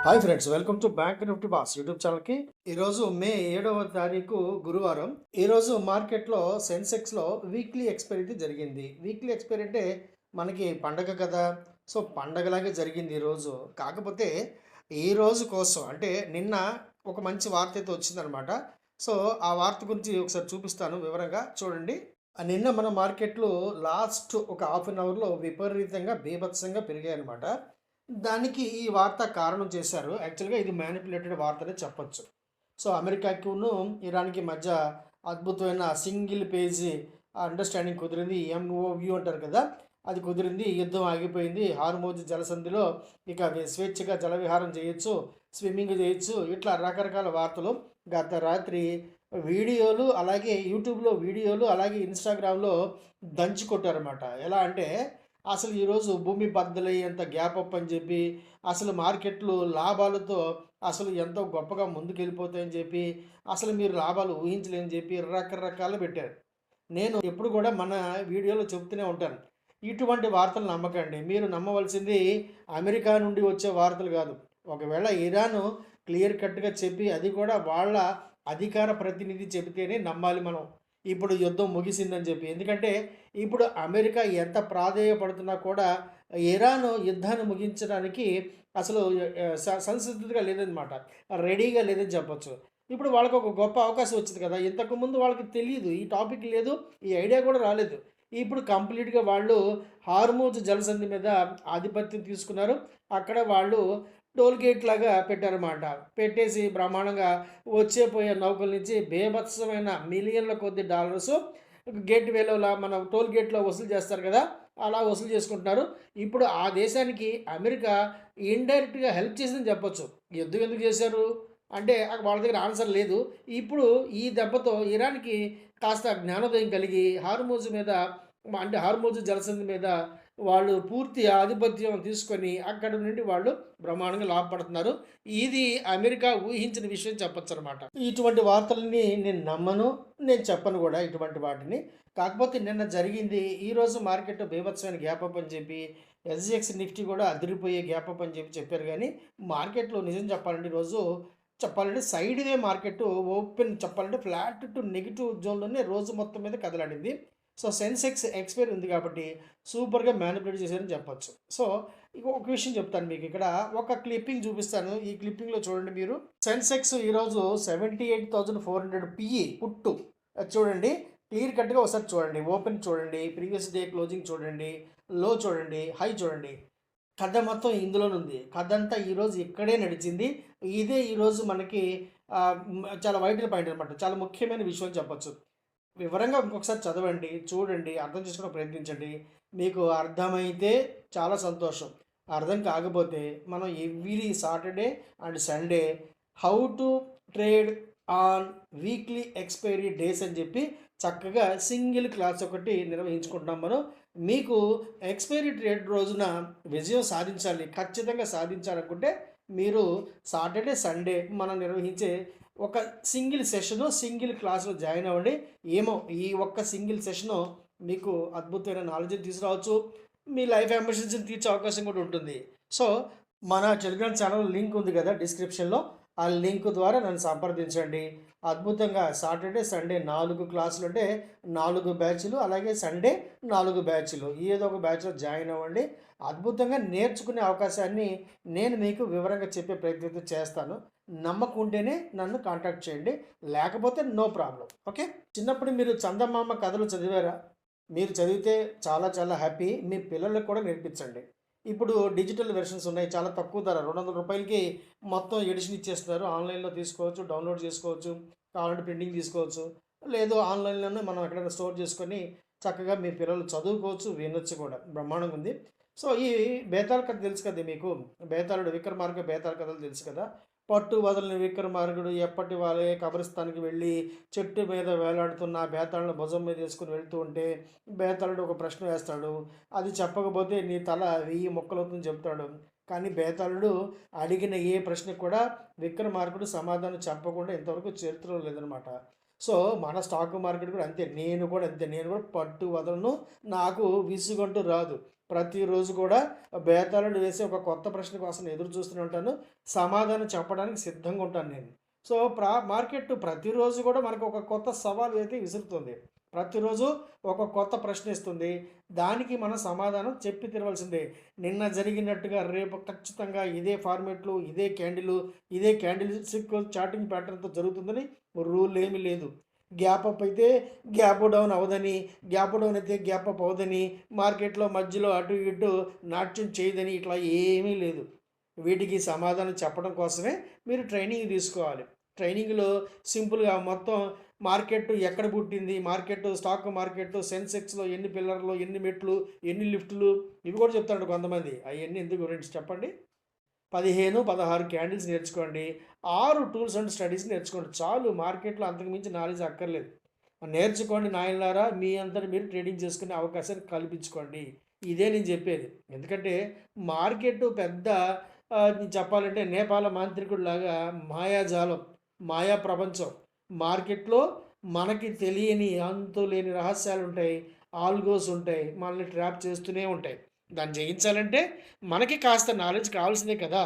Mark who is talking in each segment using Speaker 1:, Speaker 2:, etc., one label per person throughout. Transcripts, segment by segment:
Speaker 1: Hi friends, welcome to bank Nifty boss YouTube ఛానల్కి. ఈరోజు మే 7వ తారీఖు గురువారం. ఈరోజు మార్కెట్లో సెన్సెక్స్లో వీక్లీ ఎక్స్పైరీ జరిగింది. వీక్లీ ఎక్స్పైరీ అంటే మనకి పండగ కదా, సో పండగలాగే జరిగింది ఈరోజు. కాకపోతే ఈ రోజు కోసం అంటే నిన్న ఒక మంచి వార్త అయితే వచ్చిందనమాట. సో ఆ వార్త గురించి ఒకసారి చూపిస్తాను వివరంగా చూడండి. నిన్న మన మార్కెట్లు లాస్ట్ ఒక హాఫ్ అన్ అవర్లో విపరీతంగా బీభత్సంగా పెరిగాయి అనమాట. దానికి ఈ వార్త కారణం చేశారు. యాక్చువల్‌గా ఇది మ్యానిప్యులేటెడ్ వార్తనే చెప్పొచ్చు. సో, అమెరికాకును ఇరాన్‌కి మధ్య అద్భుతమైన సింగిల్ పేజీ అండర్‌స్టాండింగ్ కుదిరింది. ఎంఓయు అంటారు కదా! అది కుదిరింది. యుద్ధం ఆగిపోయింది. హార్మోజ్ జలసంధిలో ఇక స్వేచ్ఛగా జలవిహారం చేయొచ్చు, స్విమ్మింగ్ చేయొచ్చు. ఇట్లా రకరకాల వార్తలు గత రాత్రి వీడియోలు, అలాగే యూట్యూబ్‌లో వీడియోలు, అలాగే ఇన్‌స్టాగ్రామ్‌లో దంచి కొట్టారన్నమాట. ఎలా అంటే అసలు ఈరోజు భూమి బద్దలయ్యేంత గ్యాప్ అప్ అని చెప్పి, అసలు మార్కెట్లు లాభాలతో అసలు ఎంతో గొప్పగా ముందుకెళ్ళిపోతాయని చెప్పి, అసలు మీరు లాభాలు ఊహించలేని చెప్పి రకరకాలు పెట్టారు. నేను ఎప్పుడు కూడా మన వీడియోలో చెప్తూనే ఉంటాను. ఇటువంటి వార్తలు నమ్మకండి. మీరు నమ్మవలసింది అమెరికా నుండి వచ్చే వార్తలు కాదు. ఒకవేళ ఇరాను క్లియర్ కట్‌గా చెప్పి, అది కూడా వాళ్ళ అధికార ప్రతినిధి చెబితేనే నమ్మాలి మనం. ఇప్పుడు యుద్ధం ముగిసిందని చెప్పి. ఎందుకంటే ఇప్పుడు అమెరికా ఎంత ప్రాధేయపడుతున్నా కూడా ఇరాన్ యుద్ధాన్ని ముగించడానికి అసలు సంసిద్ధతగా లేదనమాట. రెడీగా లేదని చెప్పొచ్చు. ఇప్పుడు వాళ్ళకి ఒక గొప్ప అవకాశం వచ్చింది కదా! ఇంతకుముందు వాళ్ళకి తెలీదు. ఈ టాపిక్ లేదు. ఈ ఐడియా కూడా రాలేదు. ఇప్పుడు కంప్లీట్‌గా వాళ్ళు హార్మూజ్ జలసంధి మీద ఆధిపత్యం తీసుకున్నారు. అక్కడ వాళ్ళు టోల్ గేట్ లాగా పెట్టారన్నమాట. పెట్టేసి బ్రహ్మాండంగా వచ్చే పోయే నౌకల నుంచి బీభత్సమైన మిలియన్ల కొద్ది డాలర్సు గేట్ వేలోలా మన టోల్ గేట్‌లో వసూలు చేస్తారు కదా! అలా వసూలు చేసుకుంటున్నారు. ఇప్పుడు ఆ దేశానికి అమెరికా ఇండైరెక్ట్‌గా హెల్ప్ చేసిందని చెప్పొచ్చు. యుద్ధం ఎందుకు చేశారు? అంటే వాళ్ళ దగ్గర ఆన్సర్ లేదు. ఇప్పుడు ఈ దెబ్బతో ఇరాన్‌కి కాస్త జ్ఞానోదయం కలిగి హార్మోజ్ మీద అంటే హార్మోజ్ జలసంధి మీద వాళ్ళు పూర్తి ఆధిపత్యం తీసుకొని అక్కడి నుండి వాళ్ళు బ్రహ్మాండంగా లాభపడుతున్నారు. ఇది అమెరికా ఊహించిన విషయం చెప్పొచ్చనమాట. ఇటువంటి వార్తలని నేను నమ్మను. నేను చెప్పను కూడా ఇటువంటి వాటిని. కాకపోతే నిన్న జరిగింది. ఈరోజు మార్కెట్ బీభత్సమైన గ్యాప్ అప్ అని చెప్పి, ఎస్‌జిఎక్స్ నిఫ్టీ కూడా అదిరిపోయే గ్యాప్ అప్ అని చెప్పారు గానీ, మార్కెట్‌లో నిజం చెప్పాలంటే ఈరోజు చెప్పాలంటే సైడ్ వే మార్కెట్ ఓపెన్ చెప్పాలంటే ఫ్లాట్ టు నెగెటివ్ జోన్‌లోనే రోజు మొత్తం మీద కదలాడింది. సో, సెన్సెక్స్ ఎక్స్‌పైరీ ఉంది కాబట్టి సూపర్‌గా మ్యానిపులేట్ చేశారని చెప్పొచ్చు. సో, ఒక విషయం చెప్తాను మీకిక్కడ. ఒక క్లిప్పింగ్ చూపిస్తాను. ఈ క్లిప్పింగ్‌లో చూడండి మీరు. సెన్సెక్స్ ఈరోజు 78,400 పిఈ పుట్టు. అది చూడండి. క్లియర్ కట్‌గా ఒకసారి చూడండి. ఓపెన్ చూడండి. ప్రీవియస్ డే క్లోజింగ్ చూడండి. లో చూడండి. హై చూడండి. కథ మొత్తం ఇందులోనే ఉంది. కథ అంతా ఈరోజు ఇక్కడే నడిచింది. ఇదే ఈరోజు మనకి చాలా వైటల్ పాయింట్ అనమాట. చాలా ముఖ్యమైన విషయం చెప్పొచ్చు. వివరంగా ఇంకొకసారి చదవండి, చూడండి, అర్థం చేసుకోవడానికి ప్రయత్నించండి. మీకు అర్థమైతే చాలా సంతోషం. అర్థం కాకపోతే మనం every Saturday and Sunday how to trade on weekly expiry days అని చెప్పి చక్కగా సింగిల్ క్లాస్ ఒకటి నిర్వహించుకుంటున్నాం మనం. మీకు ఎక్స్పైరీ ట్రేడ్ రోజున విజయం సాధించాలి, ఖచ్చితంగా సాధించాలనుకుంటే మీరు సాటర్డే, సండే మనం నిర్వహించే ఒక సింగిల్ సెషను, సింగిల్ క్లాస్‌లో జాయిన్ అవ్వండి. ఏమో ఈ ఒక్క సింగిల్ సెషను మీకు అద్భుతమైన నాలెడ్జ్‌ని తీసుకురావచ్చు. మీ లైఫ్ అంబిషన్స్‌ని తీర్చే అవకాశం కూడా ఉంటుంది. సో, మన టెలిగ్రామ్ ఛానల్ లింక్ ఉంది కదా డిస్క్రిప్షన్‌లో. ఆ లింక్ ద్వారా నన్ను సంప్రదించండి. అద్భుతంగా సాటర్డే, సండే 4 క్లాసులు అంటే 4 బ్యాచ్‌లు, అలాగే సండే 4 బ్యాచ్‌లు. ఏదో ఒక బ్యాచ్‌లో జాయిన్ అవ్వండి. అద్భుతంగా నేర్చుకునే అవకాశాన్ని నేను మీకు వివరంగా చెప్పే ప్రయత్నం చేస్తాను. నమ్మకం ఉంటేనే నన్ను కాంటాక్ట్ చేయండి. లేకపోతే నో ప్రాబ్లమ్. ఓకే. చిన్నప్పుడు మీరు చందమామ కథలు చదివారా? మీరు చదివితే చాలా చాలా హ్యాపీ. మీ పిల్లలకు కూడా నేర్పించండి. ఇప్పుడు డిజిటల్ వెర్షన్స్ ఉన్నాయి. చాలా తక్కువ ధర రూ. 200కి మొత్తం ఎడిషన్ ఇచ్చేస్తున్నారు. ఆన్‌లైన్‌లో తీసుకోవచ్చు, డౌన్‌లోడ్ చేసుకోవచ్చు. కావాలంటే ప్రింటింగ్ తీసుకోవచ్చు. లేదు ఆన్‌లైన్‌లోనే మనం ఎక్కడైనా స్టోర్ చేసుకొని చక్కగా మీ పిల్లలు చదువుకోవచ్చు, వినొచ్చు కూడా. బ్రహ్మాండంగా ఉంది. సో, ఈ బేతాళ కథ తెలుసు కదా మీకు. బేతాళుడు 'విక్రమార్క' బేతాళ కథలు తెలుసు కదా! పట్టు వదలని విక్రమార్కుడు ఎప్పటి వాలే కబరిస్తాన్‌కి వెళ్ళి చెట్టు మీద వేలాడుతున్న ఆ బేతాళుని భుజం మీద వేసుకొని వెళ్తూ ఉంటే, బేతాళుడు ఒక ప్రశ్న వేస్తాడు. అది చెప్పకపోతే నీ తల 1000 ముక్కలవుతుందని చెప్తాడు. కానీ బేతాళుడు అడిగిన ఏ ప్రశ్నకు కూడా విక్రమార్కుడు సమాధానం చెప్పకుండా ఇంతవరకు చరిత్రలో లేదనమాట. సో, మన స్టాక్ మార్కెట్ కూడా అంతే. నేను కూడా అంతే. నేను కూడా పట్టు వదలను. నాకు విసుగంటూ రాదు. ప్రతిరోజు కూడా బేతాళుడు వేసే ఒక కొత్త ప్రశ్న కోసం ఎదురు చూస్తూనే ఉంటాను. సమాధానం చెప్పడానికి సిద్ధంగా ఉంటాను నేను. సో, మార్కెట్ ప్రతిరోజు కూడా మనకు ఒక కొత్త సవాలు అయితే విసురుతుంది. ప్రతిరోజు ఒక కొత్త ప్రశ్న ఇస్తుంది. దానికి మనం సమాధానం చెప్పి తీరవలసిందే. నిన్న జరిగినట్టుగా రేపు ఖచ్చితంగా ఇదే ఫార్మాట్‌లు, ఇదే క్యాండిల్ స్టిక్ చార్టింగ్ ప్యాటర్న్‌తో జరుగుతుందని రూల్ ఏమీ లేదు. గ్యాప్ అప్ అయితే గ్యాప్ డౌన్ అవ్వదని, గ్యాప్ డౌన్ అయితే గ్యాప్ అప్ అవ్వదని, మార్కెట్‌లో మధ్యలో అటు ఇటు నాట్యం చేయదని ఇట్లా ఏమీ లేదు. వీటికి సమాధానం చెప్పడం కోసమే మీరు ట్రైనింగ్ తీసుకోవాలి. ట్రైనింగ్‌లో సింపుల్‌గా మొత్తం మార్కెట్ ఎక్కడ పుట్టింది, స్టాక్ మార్కెట్, సెన్సెక్స్‌లో ఎన్ని పిల్లర్లు, ఎన్ని మెట్లు, ఎన్ని లిఫ్టులు ఇవి కూడా చెప్తాడు కొంతమంది. అయన్నీ ఎందుకు గురించి చెప్పండి? 15, 16 క్యాండిల్స్ నేర్చుకోండి. 6 టూల్స్ అండ్ స్టడీస్ నేర్చుకోండి. చాలు మార్కెట్‌లో అంతకు మించి నాలెడ్జ్ అక్కర్లేదు. నేర్చుకోండి నాయనలారా, మీ అంతట మీరు ట్రేడింగ్ చేసుకునే అవకాశాన్ని కల్పించుకోండి. ఇదే నేను చెప్పేది. ఎందుకంటే మార్కెట్ పెద్ద చెప్పాలంటే నేపాల మాంత్రికుడిలాగా మాయాజాలం, మాయా ప్రపంచం. మార్కెట్‌లో మనకి తెలియని అంతులేని రహస్యాలుంటాయి. ఆల్గోస్ ఉంటాయి. మనల్ని ట్రాప్ చేస్తూనే ఉంటాయి. దాన్ని జయించాలంటే మనకి కాస్త నాలెడ్జ్ కావాల్సిందే కదా!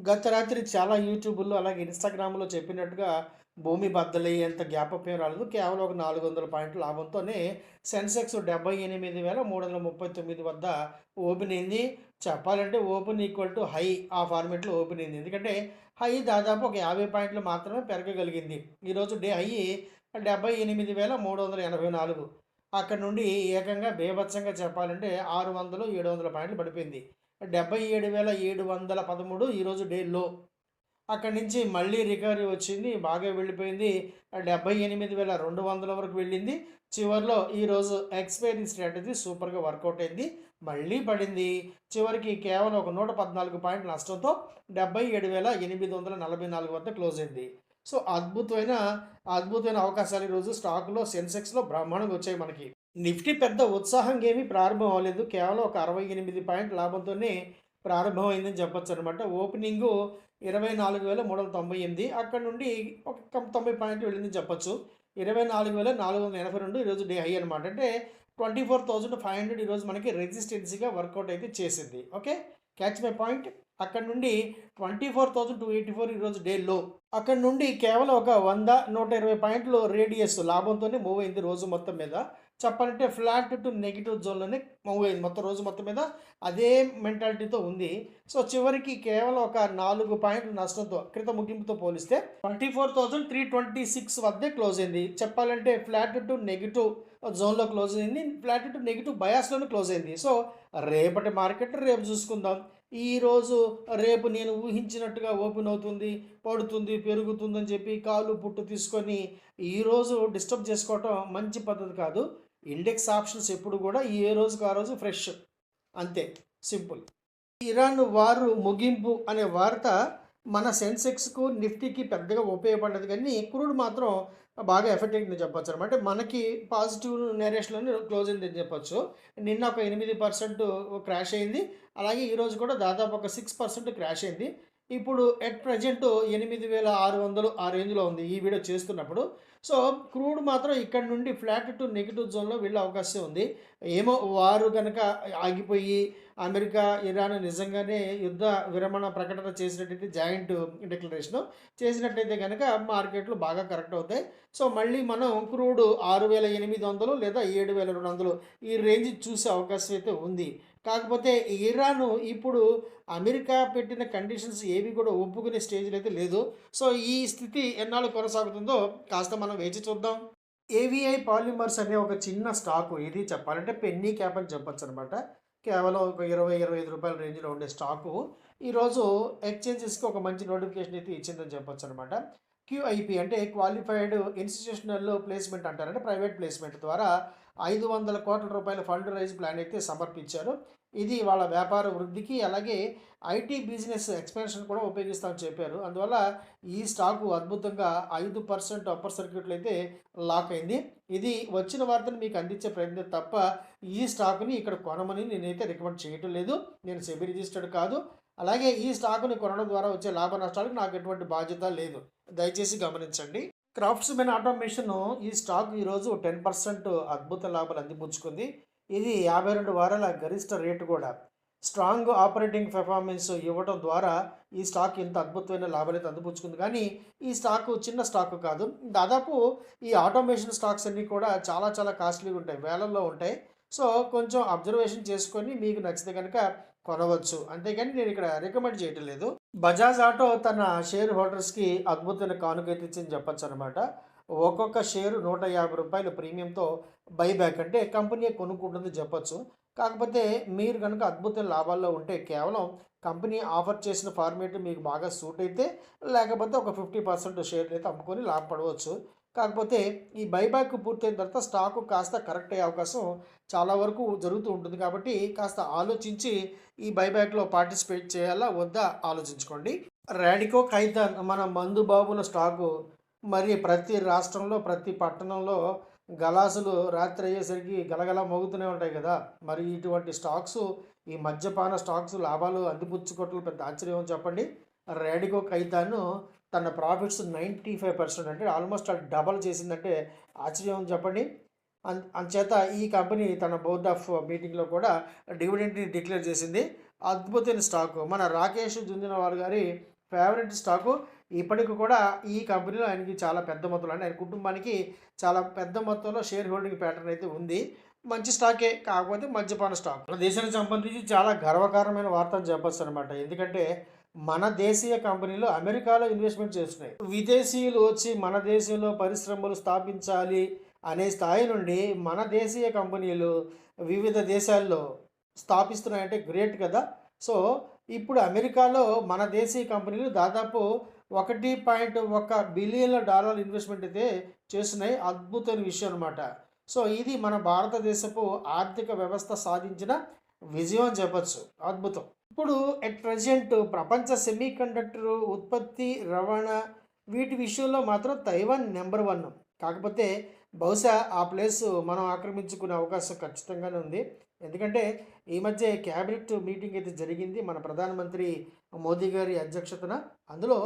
Speaker 1: గత రాత్రి చాలా యూట్యూబుల్లో అలాగే ఇన్‌స్టాగ్రామ్‌లో చెప్పినట్టుగా భూమి బద్దలయ్యేంత గ్యాపప్ ఏం రాలేదు. కేవలం ఒక 400 పాయింట్ల లాభంతోనే సెన్సెక్స్ 78,339 వద్ద ఓపెన్ అయింది. చెప్పాలంటే ఓపెన్ ఈక్వల్ టు హై ఆ ఫార్మాట్‌లో ఓపెన్ అయింది. ఎందుకంటే హై దాదాపు ఒక 50 పాయింట్లు మాత్రమే పెరగగలిగింది. ఈరోజు డే హై 78,384. అక్కడి నుండి ఏకంగా బీభత్సంగా చెప్పాలంటే 600, 700 పాయింట్లు పడిపోయింది. 77,713 ఈరోజు డే లో. అక్కడి నుంచి మళ్ళీ రికవరీ వచ్చింది. బాగా వెళ్ళిపోయింది. 78,200 వరకు వెళ్ళింది. చివరిలో ఈరోజు ఎక్స్‌పైరీ స్ట్రాటజీ సూపర్‌గా వర్కౌట్ అయింది. మళ్ళీ పడింది. చివరికి కేవలం ఒక 114 పాయింట్ల నష్టంతో 77,844 వద్ద క్లోజ్ అయింది. సో, అద్భుతమైన అవకాశాలు ఈరోజు స్టాక్‌లో, సెన్సెక్స్‌లో బ్రహ్మాండంగా వచ్చాయి మనకి. నిఫ్టీ పెద్ద ఉత్సాహంగా ఏమీ ప్రారంభం అవ్వలేదు. కేవలం ఒక 68 పాయింట్ల లాభంతోనే ప్రారంభమైందని చెప్పొచ్చనమాట. ఓపెనింగు 24,398. అక్కడి నుండి ఒక 90 పాయింట్లు వెళ్ళిందని చెప్పొచ్చు. 24,482 ఈరోజు డే హై అనమాట. అంటే 24,500 ఈరోజు మనకి రెసిస్టెన్సీగా వర్కౌట్ అయితే చేసింది. ఓకే. Catch my point. అక్కడి నుండి 24,284 ఈరోజు డే లో. అక్కడి నుండి కేవలం ఒక 100, 120 పాయింట్లు రేడియస్ లాభంతోనే మూవ్ అయింది రోజు మొత్తం మీద. చెప్పాలంటే ఫ్లాట్ టు నెగెటివ్ జోన్‌లోనే మూవ్ అయింది. మొత్తం రోజు మొత్తం మీద అదే మెంటాలిటీతో ఉంది. సో, చివరికి కేవలం ఒక 4 పాయింట్ల నష్టంతో క్రితం ముగింపుతో పోలిస్తే 24,326 వద్దే క్లోజ్ అయింది. చెప్పాలంటే ఫ్లాట్ టు నెగెటివ్ జోన్‌లో క్లోజ్ అయింది. ఫ్లాట్ టు నెగెటివ్ బయాస్‌లోనే క్లోజ్ అయింది. సో, రేపటి మార్కెట్ రేపు చూసుకుందాం. ఈరోజు రేపు నేను ఊహించినట్టుగా ఓపెన్ అవుతుంది, పడుతుంది, పెరుగుతుందని చెప్పి కాలు పుట్టు తీసుకొని ఈరోజు డిస్టర్బ్ చేసుకోవటం మంచి పద్ధతి కాదు. ఇండెక్స్ ఆప్షన్స్ ఎప్పుడు కూడా ఏ రోజుకి ఆ రోజు ఫ్రెష్. అంతే సింపుల్. ఇరాన్ వారు ముగింపు అనే వార్త మన సెన్సెక్స్‌కు, నిఫ్టీకి పెద్దగా ఉపయోగపడలేదు కానీ క్రూడ్ మాత్రం బాగా ఎఫెక్ట్ అయిందని చెప్పొచ్చు అనమాట. మనకి పాజిటివ్ నేరేషన్‌లోనే క్లోజ్ అయిందని చెప్పొచ్చు. నిన్న ఒక 8% క్రాష్ అయింది. అలాగే ఈరోజు కూడా దాదాపు ఒక 6% క్రాష్ అయింది. ఇప్పుడు ఎట్ ప్రెజెంట్ 8,600 ఆ రేంజ్‌లో ఉంది ఈ వీడియో చేస్తున్నప్పుడు. సో, క్రూడ్ మాత్రం ఇక్కడ నుండి ఫ్లాట్ టు నెగెటివ్ జోన్‌లో వెళ్ళే అవకాశం ఉంది. ఏమో వారు గనక ఆగిపోయి అమెరికా, ఇరాన్ నిజంగానే యుద్ధ విరమణ ప్రకటన చేసినట్టయితే జాయింట్ డిక్లరేషను చేసినట్టయితే గనక మార్కెట్లు బాగా కరెక్ట్ అవుతాయి. సో, మళ్ళీ మనం క్రూడ్ 6,800 లేదా 7,200 ఈ రేంజ్ చూసే అవకాశం అయితే ఉంది. కాకపోతే ఇరాను ఇప్పుడు అమెరికా పెట్టిన కండిషన్స్ ఏవి కూడా ఒప్పుకునే స్టేజ్‌లో అయితే లేదు. సో, ఈ స్థితి ఎన్నాళ్ళు కొనసాగుతుందో కాస్త మనం వేచి చూద్దాం. ఏవిఐ పాలిమర్స్ అనే ఒక చిన్న స్టాకు ఇది చెప్పాలంటే పెన్నీ క్యాప్ అని చెప్పొచ్చనమాట. కేవలం ఒక రూ. 20, రూ. 25 రేంజ్‌లో ఉండే స్టాకు ఈరోజు ఎక్స్‌చేంజెస్‌కి ఒక మంచి నోటిఫికేషన్ అయితే ఇచ్చిందని చెప్పొచ్చనమాట. క్యూఐపీ అంటే క్వాలిఫైడ్ ఇన్‌స్టిట్యూషనల్ ప్లేస్‌మెంట్ అంటారు. అంటే ప్రైవేట్ ప్లేస్‌మెంట్ ద్వారా రూ. 500,00,00,000 ఫండ్ రైజ్ ప్లాన్ అయితే సమర్పించారు. ఇది వాళ్ళ వ్యాపార వృద్ధికి అలాగే ఐటీ బిజినెస్ ఎక్స్‌పాన్షన్ కూడా ఉపయోగిస్తామని చెప్పారు. అందువల్ల ఈ స్టాకు అద్భుతంగా 5% అప్పర్ సర్క్యూట్‌లో అయితే లాక్ అయింది. ఇది వచ్చిన వార్తను మీకు అందించే ప్రయత్నం తప్ప ఈ స్టాక్‌ని ఇక్కడ కొనమని నేనైతే రికమెండ్ చేయటం లేదు. నేను సెబీ రిజిస్టర్డ్ కాదు. అలాగే ఈ స్టాక్‌ని కొనడం ద్వారా వచ్చే లాభ నష్టాలకు నాకు ఎటువంటి బాధ్యత లేదు. దయచేసి గమనించండి. క్రాఫ్ట్స్‌మెన్ ఆటోమేషన్ ఈ స్టాక్ ఈరోజు 10% అద్భుత లాభాలు అందిపుచ్చుకుంది. ఇది 52 వారాల గరిష్ట రేటు కూడా. స్ట్రాంగ్ ఆపరేటింగ్ పెర్ఫార్మెన్స్ ఇవ్వడం ద్వారా ఈ స్టాక్ ఇంత అద్భుతమైన లాభాలైతే అందిపుచ్చుకుంది. కానీ ఈ స్టాకు చిన్న స్టాకు కాదు. దాదాపు ఈ ఆటోమేషన్ స్టాక్స్ అన్నీ కూడా చాలా చాలా కాస్ట్లీగా ఉంటాయి. వేలల్లో ఉంటాయి. సో, కొంచెం అబ్జర్వేషన్ చేసుకొని మీకు నచ్చితే గనక కొనవచ్చు. అంతేగాని నేను ఇక్కడ రికమెండ్ చేయటం లేదు. బజాజ్ ఆటో తన షేర్ హోల్డర్స్‌కి అద్భుతమైన కానుకైతే ఇచ్చిందని చెప్పొచ్చనమాట. ఒక్కొక్క షేరు రూ. 150 ప్రీమియంతో బైబ్యాక్ అంటే కంపెనీ కొనుక్కుంటుందని చెప్పొచ్చు. కాకపోతే మీరు గనుక అద్భుతమైన లాభాల్లో ఉంటే కేవలం కంపెనీ ఆఫర్ చేసిన ఫార్మేట్ మీకు బాగా సూట్ అయితే, లేకపోతే ఒక 50% షేర్‌నైతే అమ్ముకొని లాభపడవచ్చు. కాకపోతే ఈ బైబ్యాక్ పూర్తయిన తర్వాత స్టాకు కాస్త కరెక్ట్ అయ్యే అవకాశం చాలా వరకు జరుగుతూ ఉంటుంది. కాబట్టి కాస్త ఆలోచించి ఈ బైబ్యాక్‌లో పార్టిసిపేట్ చేయాలా? వద్దా? ఆలోచించుకోండి. రాడికో ఖైతాన్ మన మందు బాబుల స్టాకు మరి ప్రతి రాష్ట్రంలో, ప్రతి పట్టణంలో గలాసులు రాత్రి అయ్యేసరికి గలగల మోగుతూనే ఉంటాయి కదా! మరి ఇటువంటి స్టాక్సు, ఈ మద్యపాన స్టాక్స్ లాభాలు అందిపుచ్చుకోవటంలో పెద్ద ఆశ్చర్యం ఏమని చెప్పండి. రాడికో ఖైతాన్ తన ప్రాఫిట్స్ 95% అంటే ఆల్మోస్ట్ డబల్ చేసిందంటే ఆశ్చర్యం ఏమని చెప్పండి. అంచేత ఈ కంపెనీ తన బోర్డ్ ఆఫ్ మీటింగ్‌లో కూడా డివిడెండ్‌ని డిక్లేర్ చేసింది. అద్భుతమైన స్టాకు. మన రాకేష్ జుంజునవాలా గారి ఫేవరెట్ స్టాకు. ఇప్పటికి కూడా ఈ కంపెనీలో ఆయనకి చాలా పెద్ద మొత్తంలో అంటే ఆయన కుటుంబానికి చాలా పెద్ద మొత్తంలో షేర్ హోల్డింగ్ ప్యాటర్న్ అయితే ఉంది. మంచి స్టాకే. కాకపోతే మద్యపాన స్టాక్. మన దేశానికి సంబంధించి చాలా గర్వకారణమైన వార్త అని చెప్పొచ్చనమాట. ఎందుకంటే మన దేశీయ కంపెనీలు అమెరికాలో ఇన్వెస్ట్‌మెంట్ చేస్తున్నాయి. విదేశీయులు వచ్చి మన దేశంలో పరిశ్రమలు స్థాపించాలి అనే స్థాయి నుండి మన దేశీయ కంపెనీలు వివిధ దేశాల్లో స్థాపిస్తున్నాయంటే గ్రేట్ కదా! సో, ఇప్పుడు అమెరికాలో మన దేశీయ కంపెనీలు దాదాపు $1.1 బిలియన్ల ఇన్వెస్ట్‌మెంట్ అయితే చేస్తున్నాయి. అద్భుతమైన విషయం అనమాట. సో, ఇది మన భారతదేశపు ఆర్థిక వ్యవస్థ సాధించిన విజయం అని చెప్పొచ్చు. అద్భుతం. ఇప్పుడు ఎట్ ప్రెజెంట్ ప్రపంచ సెమీకండక్టర్ ఉత్పత్తి, రవాణా వీటి విషయంలో మాత్రం తైవాన్ నంబర్ 1. కాకపోతే బహుశా ఆ ప్లేస్ మనం ఆక్రమించుకునే అవకాశం ఖచ్చితంగానే ఉంది. ఎందుకంటే ఈ మధ్య క్యాబినెట్ మీటింగ్ అయితే జరిగింది మన ప్రధానమంత్రి మోదీ గారి అధ్యక్షతన. అందులో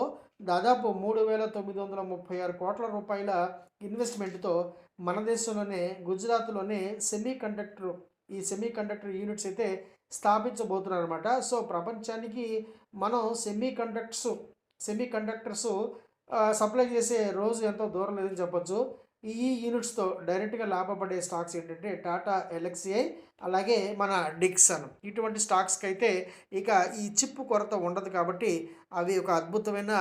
Speaker 1: దాదాపు 3,936 కోట్ల రూపాయల ఇన్వెస్ట్మెంట్‌తో మన దేశంలోనే గుజరాత్‌లోనే ఈ సెమీకండక్టర్ యూనిట్స్ అయితే స్థాపించబోతున్నారనమాట. సో, ప్రపంచానికి మనం సెమీకండక్టర్స్ సప్లై చేసే రోజు ఎంతో దూరం లేదని చెప్పొచ్చు. ఈ యూనిట్స్‌తో డైరెక్ట్‌గా లాభపడే స్టాక్స్ ఏంటంటే టాటా ఎల్ఎక్స్‌ఐ అలాగే మన డిక్సన్. ఇటువంటి స్టాక్స్‌కైతే ఇక ఈ చిప్ కొరత ఉండదు కాబట్టి అవి ఒక అద్భుతమైన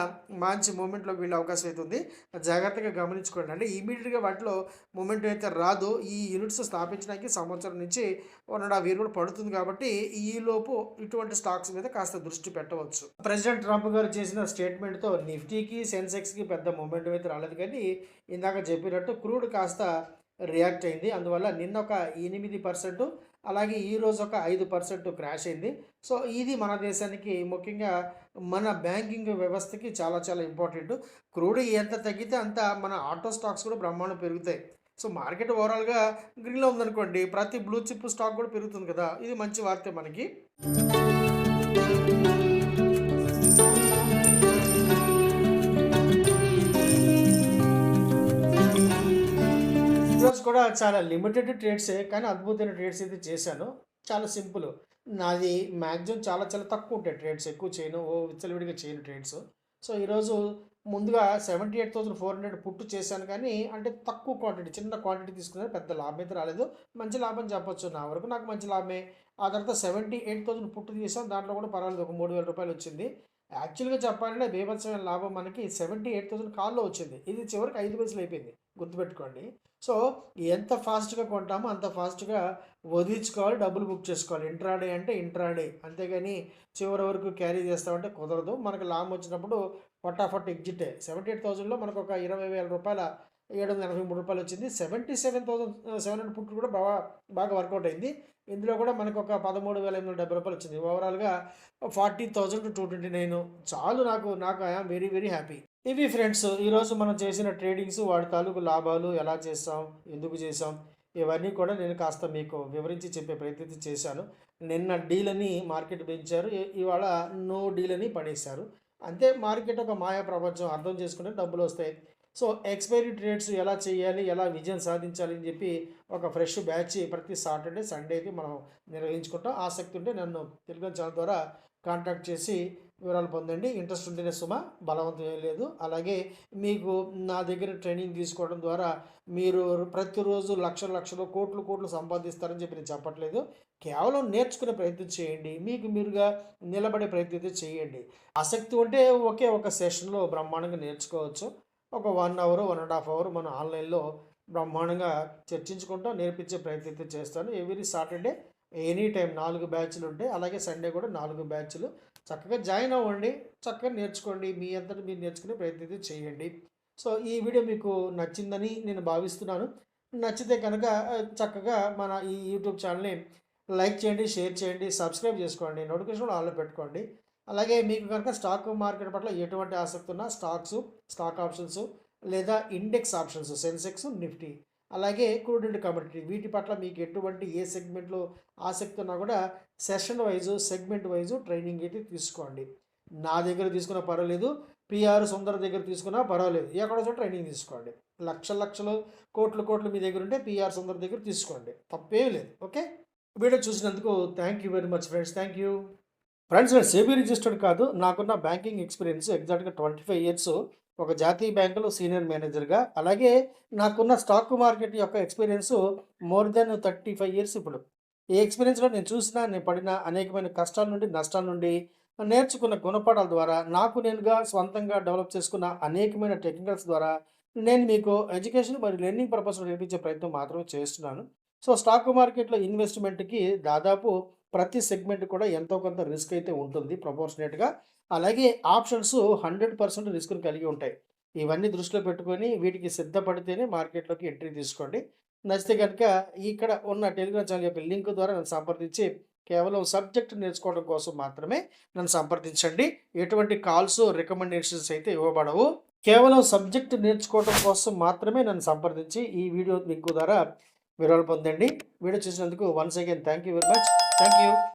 Speaker 1: మంచి మూవ్‌మెంట్‌లోకి వెళ్ళే అవకాశం అయితే ఉంది. జాగ్రత్తగా గమనించుకోండి. అంటే ఇమ్మీడియేట్‌గా వాటిలో మూవ్‌మెంట్ అయితే రాదు. ఈ యూనిట్స్ స్థాపించడానికి సంవత్సరం నుంచి 1½ ఇయర్ కూడా పడుతుంది కాబట్టి ఈలోపు ఇటువంటి స్టాక్స్ మీద కాస్త దృష్టి పెట్టవచ్చు. ప్రెసిడెంట్ ట్రంప్ గారు చేసిన స్టేట్మెంట్‌తో నిఫ్టీకి, సెన్సెక్స్‌కి పెద్ద మూవ్‌మెంట్ అయితే రాలేదు కానీ ఇందాక చెప్పినట్టు క్రూడ్ కాస్త రియాక్ట్ అయింది. అందువల్ల నిన్న ఒక 8% అలాగే ఈరోజు ఒక 5% క్రాష్ అయింది. సో, ఇది మన దేశానికి ముఖ్యంగా మన బ్యాంకింగ్ వ్యవస్థకి చాలా చాలా ఇంపార్టెంట్. క్రూడ్ ఎంత తగ్గితే అంత మన ఆటో స్టాక్స్ కూడా బ్రహ్మాండం పెరుగుతాయి. సో, మార్కెట్ ఓవరాల్‌గా గ్రీన్‌లో ఉందనుకోండి ప్రతి బ్లూ చిప్ స్టాక్ కూడా పెరుగుతుంది కదా! ఇది మంచి వార్తే మనకి. ఈరోజు కూడా చాలా లిమిటెడ్ ట్రేడ్సే కానీ అద్భుతమైన ట్రేడ్స్ అయితే చేశాను. చాలా సింపుల్. నాది మ్యాక్సిమం చాలా చాలా తక్కువ ఉంటాయి ట్రేడ్స్. ఎక్కువ చేయను. విచ్చలవిడిగా చేయను ట్రేడ్స్. సో, ఈరోజు ముందుగా 78,400 పుట్టు చేశాను కానీ అంటే తక్కువ క్వాంటిటీ, చిన్న క్వాంటిటీ తీసుకున్నాను. పెద్ద లాభం అయితే రాలేదు. మంచి లాభం చెప్పొచ్చు. నా వరకు నాకు మంచి లాభమే. ఆ తర్వాత 78,000 పుట్టు తీసాం. దాంట్లో కూడా పర్వాలేదు ఒక రూ. 3,000 వచ్చింది. యాక్చువల్‌గా చెప్పాలంటే బీభత్సమైన లాభం మనకి 78,000 కాల్‌లో వచ్చింది. ఇది చివరికి 5 పైసలు అయిపోయింది. గుర్తుపెట్టుకోండి. సో, ఎంత ఫాస్ట్‌గా కొంటామో అంత ఫాస్ట్‌గా వదిలించుకోవాలి. డబ్బులు బుక్ చేసుకోవాలి. ఇంట్రాడే అంటే ఇంట్రాడే. అంతేగాని చివరి వరకు క్యారీ చేస్తామంటే కుదరదు. మనకు లాభం వచ్చినప్పుడు ఫటాఫట్ ఎగ్జిటే. 78,000లో మనకు ఒక రూ. 20,000 రూ. 783 వచ్చింది. 77,700 పుట్టు కూడా బాగా వర్కౌట్ అయింది. ఇందులో కూడా మనకు ఒక రూ. 13,870 వచ్చింది. ఓవరాల్‌గా 40,229 చాలు నాకు I am very very happy. ఇవి ఫ్రెండ్స్ ఈరోజు మనం చేసిన ట్రేడింగ్స్ వాటి తాలూకు లాభాలు ఎలా చేసాం, ఎందుకు చేసాం ఇవన్నీ కూడా నేను కాస్త మీకు వివరించి చెప్పే ప్రయత్నం చేశాను. నిన్న డీల్ అని మార్కెట్ పెంచారు. ఇవాళ నో డీల్ అని పడేశారు. అంతే మార్కెట్ ఒక మాయా ప్రపంచం. అర్థం చేసుకుంటే డబ్బులు వస్తాయి. సో ఎక్స్పైరీ ట్రేడ్స్ ఎలా చేయాలి, ఎలా విజయం సాధించాలి అని చెప్పి ఒక ఫ్రెష్ బ్యాచ్ ప్రతి సాటర్డే సండేకి మనం నిర్వహించుకుంటాం. ఆసక్తి ఉంటే నన్ను టెలిగ్రామ్ ఛానల్ ద్వారా కాంటాక్ట్ చేసి వివరాలు పొందండి. ఇంట్రెస్ట్ ఉంటేనే సుమ, బలవంతం ఏం లేదు. అలాగే మీకు నా దగ్గర ట్రైనింగ్ తీసుకోవడం ద్వారా మీరు ప్రతిరోజు లక్షలు లక్షలు కోట్లు కోట్లు సంపాదిస్తారని చెప్పి నేను చెప్పట్లేదు. కేవలం నేర్చుకునే ప్రయత్నం చేయండి. మీకు మీరుగా నిలబడే ప్రయత్నం అయితే చేయండి. ఆసక్తి ఉంటే ఒకే ఒక సెషన్లో బ్రహ్మాండంగా నేర్చుకోవచ్చు. ఒక 1 అవర్, 1½ అవర్ మనం ఆన్లైన్లో బ్రహ్మాండంగా చర్చించుకుంటాం. నేర్పించే ప్రయత్నం అయితే చేస్తాను. ఎవ్రీ సాటర్డే ఎనీ టైం 4 బ్యాచ్లు ఉంటాయి. అలాగే సండే కూడా 4 బ్యాచ్లు. చక్కగా జాయిన్ అవ్వండి. చక్కగా నేర్చుకోండి. మీ అంతటా మీరు నేర్చుకునే ప్రయత్నం అయితే చేయండి. సో ఈ వీడియో మీకు నచ్చిందని నేను భావిస్తున్నాను. నచ్చితే కనుక చక్కగా మన ఈ యూట్యూబ్ ఛానల్ని లైక్ చేయండి, షేర్ చేయండి, సబ్స్క్రైబ్ చేసుకోండి, నోటిఫికేషన్ ఆన్లో పెట్టుకోండి. అలాగే మీకు కనుక స్టాక్ మార్కెట్ పట్ల ఎటువంటి ఆసక్తి ఉన్నా స్టాక్స్, స్టాక్ ఆప్షన్స్ లేదా ఇండెక్స్ ఆప్షన్స్, సెన్సెక్స్, నిఫ్టీ, అలాగే క్రూడ్ అండ్ కమోడిటీ, వీటి పట్ల మీకు ఎటువంటి ఏ సెగ్మెంట్లో ఆసక్తి ఉన్నా కూడా session wise, segment wise training అయితే తీసుకోండి. నా దగ్గర తీసుకున్నా పర్వాలేదు, పిఆర్ సుందర్ దగ్గర తీసుకున్నా పర్వాలేదు, ఎక్కడో చోట ట్రైనింగ్ తీసుకోండి. లక్షల లక్షలు, కోట్లు కోట్లు మీ దగ్గర ఉంటే పిఆర్ సుందర్ దగ్గర తీసుకోండి, తప్పేం లేదు. ఓకే, వీడియో చూసినందుకు thank you very much friends. Thank you friends. నేను సెబీ రిజిస్టర్డ్ కాదు. నాకున్న బ్యాంకింగ్ ఎక్స్పీరియన్స్ ఎగ్జాక్ట్గా 25 ఇయర్స్ ఒక జాతీయ బ్యాంకులో సీనియర్ మేనేజర్గా. అలాగే నాకున్న స్టాక్ మార్కెట్ యొక్క ఎక్స్పీరియన్స్ మోర్ దెన్ 35 ఇయర్స్. ఇప్పుడు ఈ ఎక్స్పీరియన్స్లో నేను చూసిన, నేను పడిన అనేకమైన కష్టాల నుండి, నష్టాల నుండి, నేర్చుకున్న గుణపాఠాల ద్వారా, నాకు నేనుగా స్వంతంగా డెవలప్ చేసుకున్న అనేకమైన టెక్నికల్స్ ద్వారా నేను మీకు ఎడ్యుకేషన్ మరియు లెర్నింగ్ పర్పస్లో నేర్పించే ప్రయత్నం మాత్రమే చేస్తున్నాను. సో స్టాక్ మార్కెట్లో ఇన్వెస్ట్మెంట్కి దాదాపు ప్రతి సెగ్మెంట్ కూడా ఎంతో కొంత రిస్క్ అయితే ఉంటుంది ప్రపోర్షనేట్గా. అలాగే ఆప్షన్స్ 100% రిస్క్ని కలిగి ఉంటాయి. ఇవన్నీ దృష్టిలో పెట్టుకొని వీటికి సిద్ధపడితేనే మార్కెట్లోకి ఎంట్రీ తీసుకోండి. నచ్చితే కనుక ఇక్కడ ఉన్న టెలిగ్రామ్ ఛానల్ యొక్క లింక్ ద్వారా నన్ను సంప్రదించి కేవలం సబ్జెక్ట్ నేర్చుకోవడం కోసం మాత్రమే నన్ను సంప్రదించండి. ఎటువంటి కాల్స్, రికమెండేషన్స్ అయితే ఇవ్వబడవు. కేవలం సబ్జెక్ట్ నేర్చుకోవడం కోసం మాత్రమే నన్ను సంప్రదించి ఈ వీడియో లింక్ ద్వారా వివరాలు పొందండి. వీడియో చూసినందుకు once again thank you very much. Thank you.